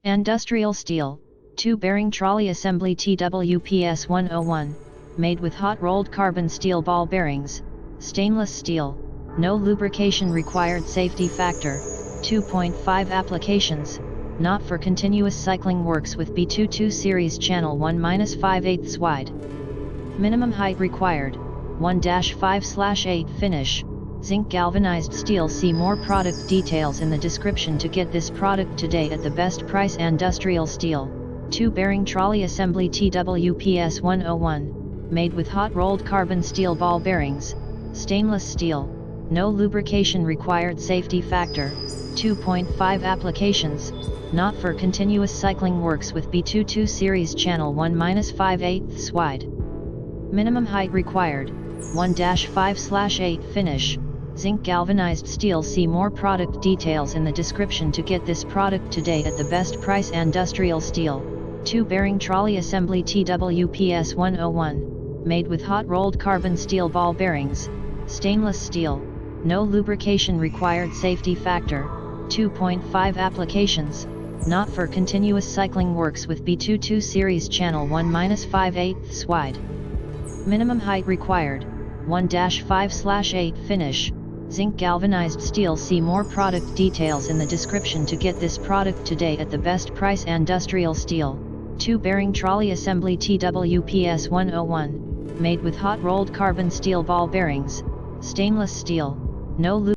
Industrial steel, 2-bearing trolley assembly TWPS 101, made with hot-rolled carbon steel ball bearings, stainless steel, no lubrication required, safety factor, 2.5 applications, not for continuous cycling, works with B22 series, channel 1-5/8 wide. Minimum height required, 1-5/8 finish, zinc galvanized steel. See more product details in the description to get this product today at the best price. Industrial steel, 2-bearing trolley assembly TWPS 101, made with hot-rolled carbon steel ball bearings, stainless steel, no lubrication required, safety factor, 2.5 applications, not for continuous cycling, works with B22 series, channel 1-5/8 wide. Minimum height required, 1-5/8 finish, zinc galvanized steel. See more product details in the description to get this product today at the best price. Industrial steel, 2-bearing trolley assembly TWPS 101, made with hot-rolled carbon steel ball bearings, stainless steel, no lubrication required, safety factor, 2.5 applications, not for continuous cycling, works with B22 series, channel 1-5/8 wide. Minimum height required, 1-5/8 finish, zinc galvanized steel. See more product details in the description to get this product today at the best price. Industrial steel, 2-bearing trolley assembly TWPS 101, made with hot-rolled carbon steel ball bearings, stainless steel, no lubrication